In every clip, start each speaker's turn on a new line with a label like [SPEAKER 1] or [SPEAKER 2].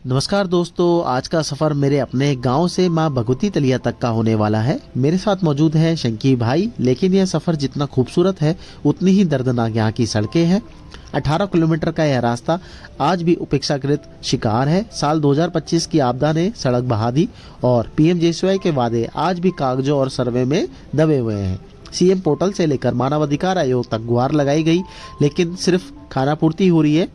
[SPEAKER 1] नमस्कार दोस्तों, आज का सफ़र मेरे अपने गांव से मां भगवती तलिया तक का होने वाला है। मेरे साथ मौजूद है शंकी भाई। लेकिन यह सफ़र जितना खूबसूरत है उतनी ही दर्दनाक यहाँ की सड़कें हैं। 18 किलोमीटर का यह रास्ता आज भी उपेक्षाकृत शिकार है। साल 2025 की आपदा ने सड़क बहा दी और पीएमजेएसवाई के वादे आज भी कागजों और सर्वे में दबे हुए हैं। सीएम पोर्टल से लेकर मानवाधिकार आयोग तक गुहार लगाई गई, लेकिन सिर्फ खानापूर्ति हो रही है।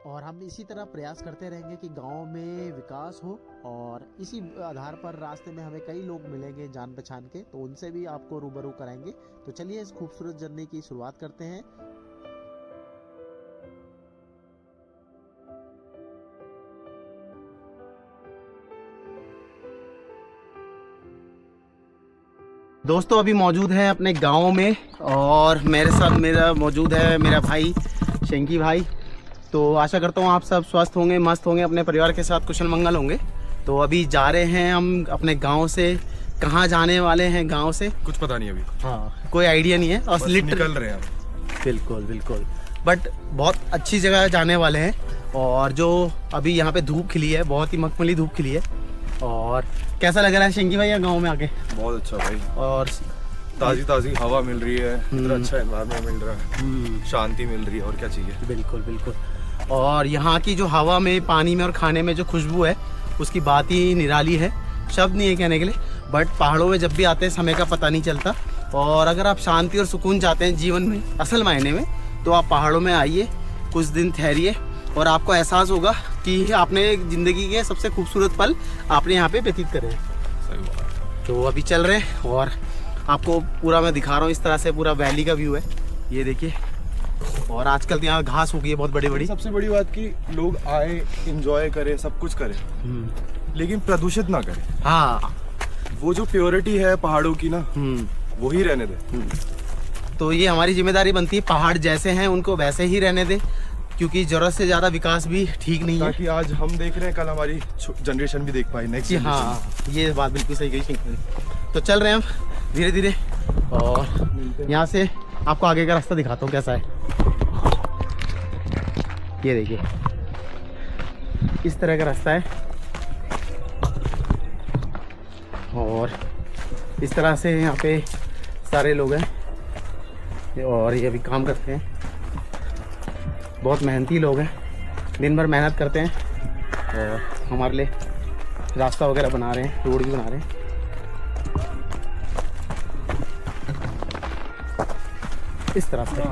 [SPEAKER 1] और हम इसी तरह प्रयास करते रहेंगे कि गांव में विकास हो, और इसी आधार पर रास्ते में हमें कई लोग मिलेंगे जान पहचान के, तो उनसे भी आपको रूबरू कराएंगे। तो चलिए इस खूबसूरत जर्नी की शुरुआत करते हैं। दोस्तों अभी मौजूद है अपने गांव में, और मेरे साथ मौजूद है मेरा भाई शंकी भाई। तो आशा करता हूँ आप सब स्वस्थ होंगे, मस्त होंगे, अपने परिवार के साथ कुशल मंगल होंगे। तो अभी जा रहे हैं हम अपने गांव से। कहाँ जाने वाले हैं गांव से
[SPEAKER 2] कुछ पता नहीं अभी।
[SPEAKER 1] हाँ, कोई आइडिया नहीं है, और
[SPEAKER 2] निकल रहे हैं।
[SPEAKER 1] बिल्कुल बिल्कुल, बट बहुत अच्छी जगह जाने वाले हैं। और जो अभी यहाँ पे धूप खिली है, बहुत ही मखमली धूप खिली है। और कैसा लग रहा है शंकी भाई गाँव में आके?
[SPEAKER 2] बहुत अच्छा भाई,
[SPEAKER 1] और
[SPEAKER 2] ताज़ी हवा मिल रही है, इतना अच्छा एनवायरनमेंट मिल रहा है, शांति मिल रही है, और क्या चाहिए।
[SPEAKER 1] बिल्कुल बिल्कुल। और यहाँ की जो हवा में, पानी में और खाने में जो खुशबू है, उसकी बात ही निराली है। शब्द नहीं है कहने के लिए। बट पहाड़ों में जब भी आते हैं समय का पता नहीं चलता। और अगर आप शांति और सुकून चाहते हैं जीवन में असल मायने में, तो आप पहाड़ों में आइए, कुछ दिन ठहरिए, और आपको एहसास होगा कि आपने ज़िंदगी के सबसे खूबसूरत पल आपने यहाँ पे व्यतीत करे हैं।
[SPEAKER 2] सही बात।
[SPEAKER 1] तो अभी चल रहे हैं, और आपको पूरा मैं दिखा रहा हूँ। इस तरह से पूरा वैली का व्यू है, ये देखिए। और आजकल तो यहाँ घास हो गई है बहुत बड़ी बड़ी।
[SPEAKER 2] सबसे बड़ी बात कि लोग आए, एंजॉय करें, सब कुछ करें, लेकिन प्रदूषित ना करें।
[SPEAKER 1] हाँ,
[SPEAKER 2] वो जो प्योरिटी है पहाड़ों की ना, वो ही रहने दे।
[SPEAKER 1] तो ये हमारी जिम्मेदारी बनती है, पहाड़ जैसे हैं उनको वैसे ही रहने दें, क्योंकि जरूरत से ज़्यादा विकास भी ठीक नहीं है।
[SPEAKER 2] ताकि आज हम देख रहे हैं, कल हमारी जनरेशन भी देख पाए, नेक्स्ट जनरेशन।
[SPEAKER 1] हाँ, ये बात बिल्कुल सही कही। तो चल रहे हैं हम धीरे धीरे, और यहाँ से आपको आगे का रास्ता दिखाता हूँ कैसा है। ये देखिए, इस तरह का रास्ता है, और इस तरह से यहाँ पे सारे लोग हैं, और ये अभी काम करते हैं। बहुत मेहनती लोग हैं, दिन भर मेहनत करते हैं, और हमारे लिए रास्ता वगैरह बना रहे हैं, रोड भी बना रहे हैं। इस तरह से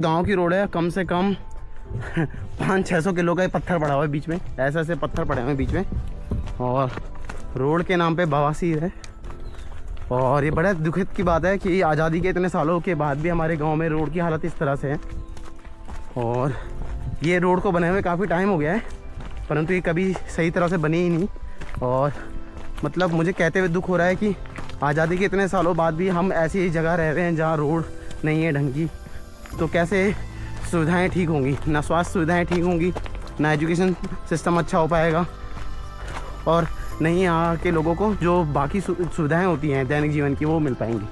[SPEAKER 1] गांव की रोड है, कम से कम 500-600 किलो का पत्थर पड़ा हुआ है बीच में, ऐसे ऐसे पत्थर पड़े हुए हैं बीच में। और रोड के नाम पे बवासीर है। और ये बड़ा दुखद की बात है कि आज़ादी के इतने सालों के बाद भी हमारे गांव में रोड की हालत इस तरह से है। और ये रोड को बने हुए काफ़ी टाइम हो गया है, परंतु ये कभी सही तरह से बनी ही नहीं। और मतलब मुझे कहते हुए दुख हो रहा है कि आज़ादी के इतने सालों बाद भी हम ऐसी जगह रह रहे हैं जहाँ रोड नहीं है ढंग की। तो कैसे सुविधाएं ठीक होंगी? ना स्वास्थ्य सुविधाएं ठीक होंगी, ना एजुकेशन सिस्टम अच्छा हो पाएगा, और नहीं यहाँ के लोगों को जो बाकी सुविधाएं होती हैं दैनिक जीवन की, वो मिल पाएंगी।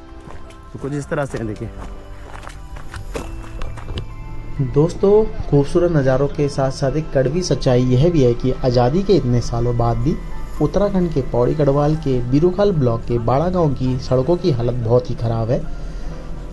[SPEAKER 1] तो कुछ इस तरह से देखिए दोस्तों, खूबसूरत नज़ारों के साथ साथ एक कड़वी सच्चाई यह भी है कि आज़ादी के इतने सालों बाद भी उत्तराखंड के पौड़ी गढ़वाल के बीरूखाल ब्लॉक के बाड़ा गांव की सड़कों की हालत बहुत ही ख़राब है।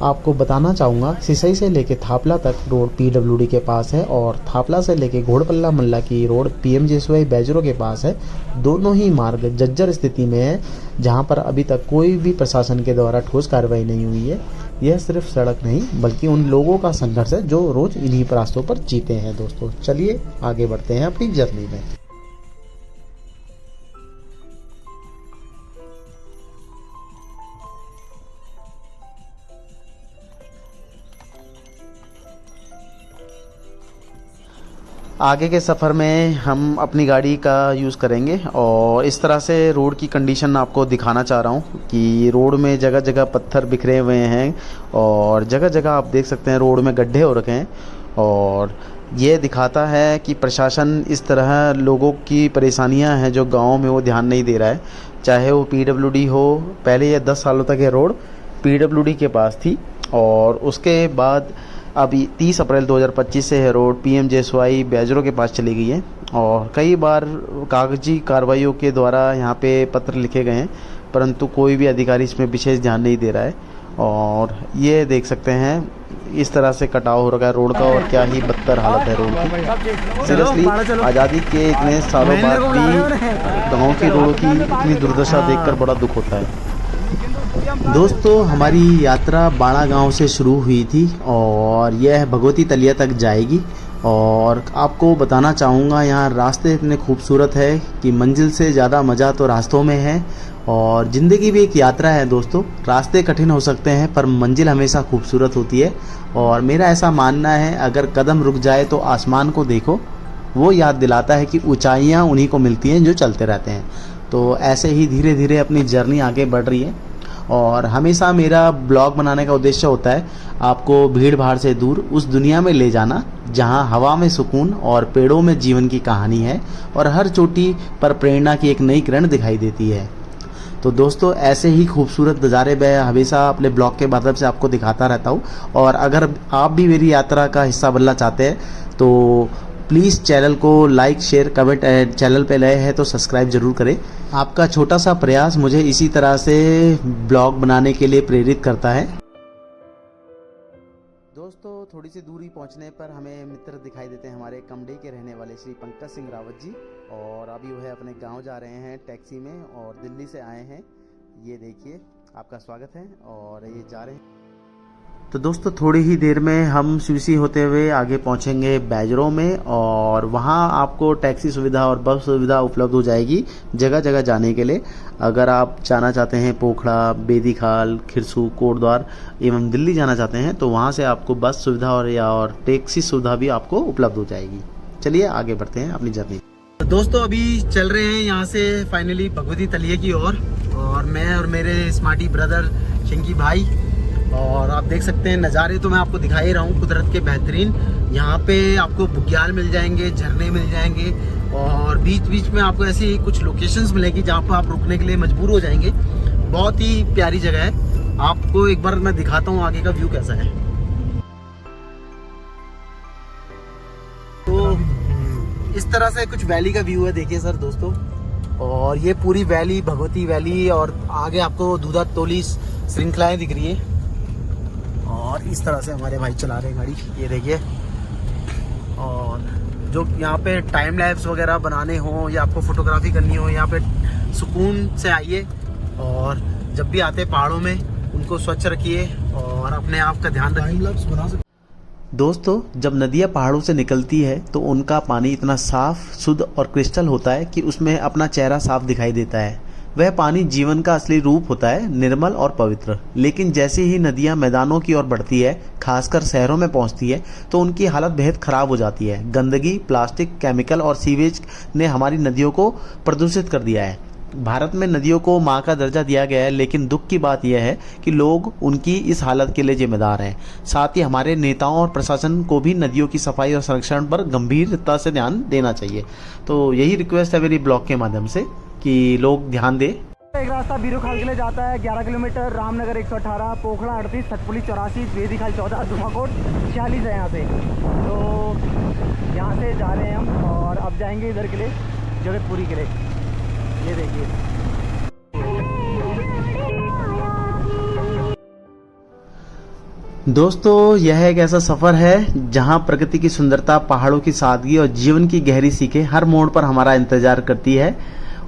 [SPEAKER 1] आपको बताना चाहूँगा, सिसई से लेके थापला तक रोड पीडब्ल्यूडी के पास है, और थापला से लेके घोड़पल्ला मल्ला की रोड पीएमजेएसवाई बैजरों के पास है। दोनों ही मार्ग जर्जर स्थिति में है, जहां पर अभी तक कोई भी प्रशासन के द्वारा ठोस कार्रवाई नहीं हुई है। यह सिर्फ सड़क नहीं बल्कि उन लोगों का संघर्ष है जो रोज इन्हीं रास्तों पर जीते हैं। दोस्तों चलिए आगे बढ़ते हैं अपनी जर्नी में। आगे के सफ़र में हम अपनी गाड़ी का यूज़ करेंगे, और इस तरह से रोड की कंडीशन आपको दिखाना चाह रहा हूँ कि रोड में जगह जगह पत्थर बिखरे हुए हैं, और जगह जगह आप देख सकते हैं रोड में गड्ढे हो रखे हैं। और ये दिखाता है कि प्रशासन इस तरह लोगों की परेशानियां हैं जो गाँव में, वो ध्यान नहीं दे रहा है। चाहे वो पीडब्ल्यूडी हो, पहले ये 10 सालों तक ये रोड पीडब्ल्यूडी के पास थी, और उसके बाद अभी 30 अप्रैल 2025 से यह रोड PMJSY बैजरों के पास चली गई है और कई बार कागजी कार्रवाइयों के द्वारा यहाँ पे पत्र लिखे गए हैं, परंतु कोई भी अधिकारी इसमें विशेष ध्यान नहीं दे रहा है। और ये देख सकते हैं इस तरह से कटाव हो रखा है रोड का और क्या ही बदतर हालत है रोड की। सीरियसली आज़ादी के इतने सालों बाद भी गाँव की रोड की इतनी दुर्दशा देखकर बड़ा दुख होता है। दोस्तों हमारी यात्रा बाड़ा गांव से शुरू हुई थी और यह भगवती तलिया तक जाएगी। और आपको बताना चाहूँगा यहाँ रास्ते इतने खूबसूरत है कि मंजिल से ज़्यादा मज़ा तो रास्तों में है। और ज़िंदगी भी एक यात्रा है दोस्तों, रास्ते कठिन हो सकते हैं पर मंजिल हमेशा खूबसूरत होती है। और मेरा ऐसा मानना है अगर कदम रुक जाए तो आसमान को देखो, वो याद दिलाता है कि ऊंचाइयाँ उन्हीं को मिलती हैं जो चलते रहते हैं। तो ऐसे ही धीरे धीरे अपनी जर्नी आगे बढ़ रही है और हमेशा मेरा ब्लॉग बनाने का उद्देश्य होता है आपको भीड़ भाड़ से दूर उस दुनिया में ले जाना जहां हवा में सुकून और पेड़ों में जीवन की कहानी है और हर चोटी पर प्रेरणा की एक नई किरण दिखाई देती है। तो दोस्तों ऐसे ही खूबसूरत नज़ारे मैं हमेशा अपने ब्लॉग के माध्यम से आपको दिखाता रहता हूँ। और अगर आप भी मेरी यात्रा का हिस्सा बनना चाहते हैं तो प्लीज़ चैनल को like share comment and channel पे नए हैं तो सब्सक्राइब ज़रूर करें। आपका छोटा सा प्रयास मुझे इसी तरह से ब्लॉग बनाने के लिए प्रेरित करता है। दोस्तों थोड़ी सी दूरी पहुंचने पर हमें मित्र दिखाई देते हैं हमारे कमडे के रहने वाले श्री पंकज सिंह रावत जी। और अभी वह अपने गांव जा रहे हैं टैक्सी में और दिल्ली से आए हैं। ये देखिए आपका स्वागत है और ये जा रहे हैं। तो दोस्तों थोड़ी ही देर में हम सीसी होते हुए आगे पहुंचेंगे बैजरों में और वहां आपको टैक्सी सुविधा और बस सुविधा उपलब्ध हो जाएगी जगह जगह जाने के लिए। अगर आप जाना चाहते हैं पोखड़ा, बेदीखाल, खिरसू, कोटद्वार एवं दिल्ली जाना चाहते हैं तो वहां से आपको बस सुविधा और टैक्सी सुविधा भी आपको उपलब्ध हो जाएगी। चलिए आगे बढ़ते हैं अपनी जर्नी। दोस्तों अभी चल रहे हैं यहाँ से फाइनली भगवती तलिया की ओर और मैं और मेरे स्मार्टी ब्रदर शिंकी भाई। और आप देख सकते हैं नज़ारे तो मैं आपको दिखा ही रहा हूँ कुदरत के बेहतरीन। यहाँ पे आपको बुग्याल मिल जाएंगे, झरने मिल जाएंगे और बीच बीच में आपको ऐसी कुछ लोकेशंस मिलेगी जहाँ पर आप रुकने के लिए मजबूर हो जाएंगे। बहुत ही प्यारी जगह है, आपको एक बार मैं दिखाता हूँ आगे का व्यू कैसा है। तो इस तरह से कुछ वैली का व्यू है, देखिए सर दोस्तों। और ये पूरी वैली भगवती वैली और आगे आपको दूधा तोली श्रृंखलाएं दिख रही है। और इस तरह से हमारे भाई चला रहे हैं गाड़ी, ये देखिए। और जो यहाँ पे टाइम लैप्स वगैरह बनाने हो या आपको फोटोग्राफी करनी हो, यहाँ पे सुकून से आइए। और जब भी आते पहाड़ों में उनको स्वच्छ रखिए और अपने आप का ध्यान रखिए। दोस्तों जब नदियाँ पहाड़ों से निकलती है तो उनका पानी इतना साफ, शुद्ध और क्रिस्टल होता है कि उसमें अपना चेहरा साफ दिखाई देता है। वह पानी जीवन का असली रूप होता है, निर्मल और पवित्र। लेकिन जैसे ही नदियां मैदानों की ओर बढ़ती है, खासकर शहरों में पहुंचती है, तो उनकी हालत बेहद खराब हो जाती है। गंदगी, प्लास्टिक, केमिकल और सीवेज ने हमारी नदियों को प्रदूषित कर दिया है। भारत में नदियों को माँ का दर्जा दिया गया है, लेकिन दुख की बात यह है कि लोग उनकी इस हालत के लिए जिम्मेदार हैं। साथ ही हमारे नेताओं और प्रशासन को भी नदियों की सफाई और संरक्षण पर गंभीरता से ध्यान देना चाहिए। तो यही रिक्वेस्ट है मेरी ब्लॉग के माध्यम से कि लोग ध्यान दें।
[SPEAKER 3] एक रास्ता बीरूखाल के लिए जाता है 11 किलोमीटर, रामनगर 118, पोखड़ा 38, सतपुली 84, बेदीखाल 14, धुमाकोट 46 है यहाँ से। तो यहाँ से जा रहे हैं हम और अब जाएंगे इधर के लिए जगतपुरी के लिए। ये देखिए
[SPEAKER 1] दोस्तों यह एक ऐसा सफ़र है जहां प्रकृति की सुंदरता, पहाड़ों की सादगी और जीवन की गहरी सीखें हर मोड़ पर हमारा इंतजार करती है।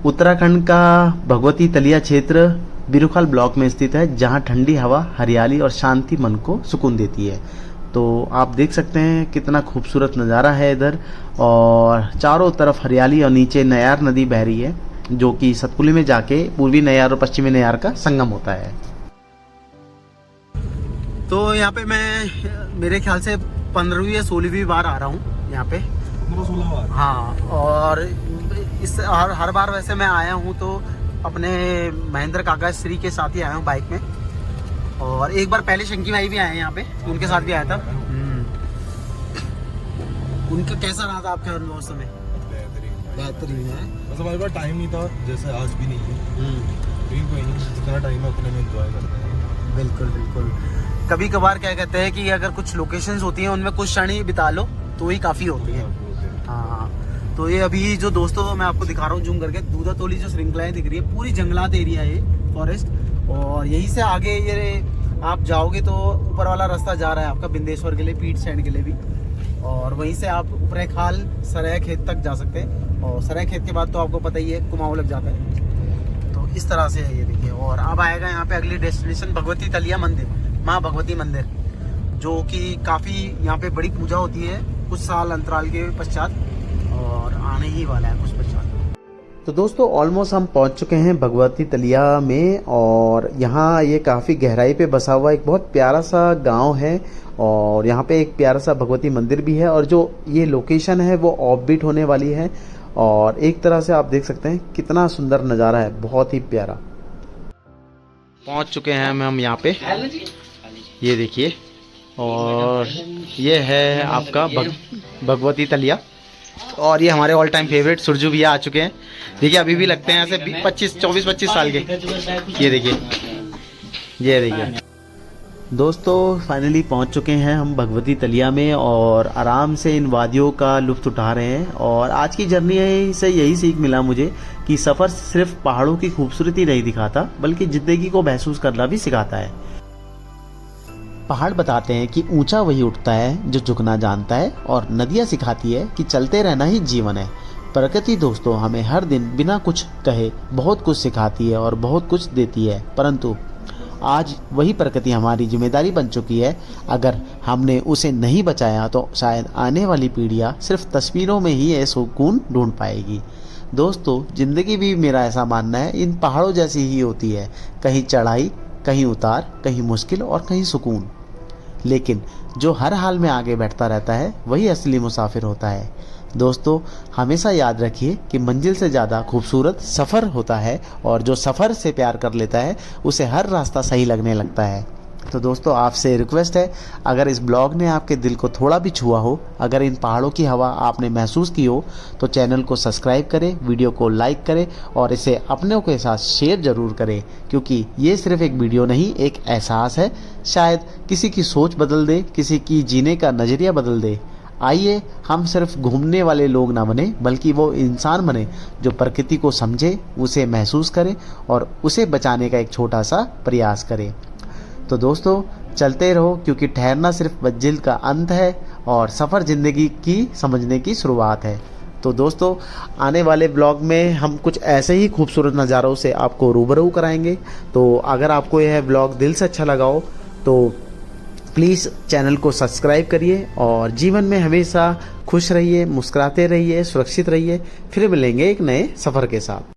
[SPEAKER 1] उत्तराखंड का भगवती तलिया क्षेत्र बीरूखाल ब्लॉक में स्थित है, जहां ठंडी हवा, हरियाली और शांति मन को सुकून देती है। तो आप देख सकते हैं कितना खूबसूरत नज़ारा है इधर और चारों तरफ हरियाली और नीचे नयार नदी बह रही है जो कि सतपुली में जाके पूर्वी नयार और पश्चिमी नयार का संगम होता है। तो यहाँ पे मैं मेरे ख्याल से 15वीं या 16वीं बार आ रहा हूँ यहाँ पे।
[SPEAKER 2] 15-16 बार।
[SPEAKER 1] हाँ, और इस हर बार वैसे मैं आया हूँ तो अपने महेंद्र काका श्री के साथ ही आया हूँ बाइक में। और एक बार पहले शंकी भाई भी आए हैं यहाँ पे, उनके साथ भी आया था। उनका कैसा रहा था आपका अनुभव उस समय? बेहतरीन है।
[SPEAKER 2] बस हमारे पास टाइम नहीं था, जैसे आज भी नहीं है। कोई नहीं, जितना टाइम है उतने में एंजॉय करते हैं।
[SPEAKER 1] बिल्कुल बिल्कुल। कभी कभार क्या कहते हैं कि अगर कुछ लोकेशंस होती हैं उनमें कुछ क्षण ही बिता लो तो ही काफ़ी होती है। हाँ, तो ये अभी जो दोस्तों मैं आपको दिखा रहा हूँ जूम करके, दूधा तोली जो श्रृंखलाएं दिख रही है, पूरी जंगलात एरिया है ये फॉरेस्ट। और यहीं से आगे ये आप जाओगे तो ऊपर वाला रास्ता जा रहा है आपका बिंदेश्वर के लिए, पीठ सैंड के लिए भी। और वहीं से आप उपरेखाल सराय खेत तक जा सकते हैं, और सराय खेत के बाद तो आपको पता ही है कुमाऊं लग जाता है। तो इस तरह से है ये देखिए। और अब आएगा यहाँ पे अगली डेस्टिनेशन भगवती तलिया मंदिर, माँ भगवती मंदिर, जो कि काफ़ी यहाँ पे बड़ी पूजा होती है कुछ साल अंतराल के पश्चात, और आने ही वाला है कुछ पश्चात। तो दोस्तों ऑलमोस्ट हम पहुंच चुके हैं भगवती तलिया में, और यहाँ ये काफ़ी गहराई पे बसा हुआ एक बहुत प्यारा सा गांव है, और यहाँ पे एक प्यारा सा भगवती मंदिर भी है। और जो ये लोकेशन है वो ऑफबीट होने वाली है, और एक तरह से आप देख सकते हैं कितना सुंदर नज़ारा है, बहुत ही प्यारा। पहुंच चुके हैं हम यहाँ पे, ये देखिए। और ये है आपका भगवती तलिया, और ये हमारे ऑल टाइम फेवरेट सुरजू भैया आ चुके हैं। देखिए अभी भी लगते हैं ऐसे 24-25 साल के। ये देखिए दोस्तों फाइनली पहुंच चुके हैं हम भगवती तलिया में, और आराम से इन वादियों का लुत्फ उठा रहे हैं। और आज की जर्नी से यही सीख मिला मुझे कि सफ़र सिर्फ पहाड़ों की खूबसूरती नहीं दिखाता, बल्कि ज़िंदगी को महसूस करना भी सिखाता है। पहाड़ बताते हैं कि ऊंचा वही उठता है जो झुकना जानता है, और नदियाँ सिखाती है कि चलते रहना ही जीवन है। प्रकृति दोस्तों हमें हर दिन बिना कुछ कहे बहुत कुछ सिखाती है और बहुत कुछ देती है, परंतु आज वही प्रकृति हमारी जिम्मेदारी बन चुकी है। अगर हमने उसे नहीं बचाया तो शायद आने वाली पीढ़ियाँ सिर्फ तस्वीरों में ही ये सुकून ढूंढ पाएगी। दोस्तों ज़िंदगी भी मेरा ऐसा मानना है इन पहाड़ों जैसी ही होती है, कहीं चढ़ाई, कहीं उतार, कहीं मुश्किल और कहीं सुकून। लेकिन जो हर हाल में आगे बैठता रहता है वही असली मुसाफिर होता है। दोस्तों हमेशा याद रखिए कि मंजिल से ज़्यादा खूबसूरत सफ़र होता है, और जो सफ़र से प्यार कर लेता है उसे हर रास्ता सही लगने लगता है। तो दोस्तों आपसे रिक्वेस्ट है, अगर इस ब्लॉग ने आपके दिल को थोड़ा भी छुआ हो, अगर इन पहाड़ों की हवा आपने महसूस की हो, तो चैनल को सब्सक्राइब करें, वीडियो को लाइक करें, और इसे अपनों के साथ शेयर ज़रूर करें, क्योंकि ये सिर्फ एक वीडियो नहीं, एक एहसास है। शायद किसी की सोच बदल दे, किसी की जीने का नज़रिया बदल दे। आइए हम सिर्फ घूमने वाले लोग ना बने, बल्कि वो इंसान बने जो प्रकृति को समझे, उसे महसूस करे और उसे बचाने का एक छोटा सा प्रयास करे। तो दोस्तों चलते रहो, क्योंकि ठहरना सिर्फ मंजिल का अंत है और सफ़र ज़िंदगी की समझने की शुरुआत है। तो दोस्तों आने वाले ब्लॉग में हम कुछ ऐसे ही खूबसूरत नज़ारों से आपको रूबरू कराएंगे। तो अगर आपको यह ब्लॉग दिल से अच्छा लगा हो तो प्लीज़ चैनल को सब्सक्राइब करिए, और जीवन में हमेशा खुश रहिए, मुस्कुराते रहिए, सुरक्षित रहिए। फिर मिलेंगे एक नए सफ़र के साथ।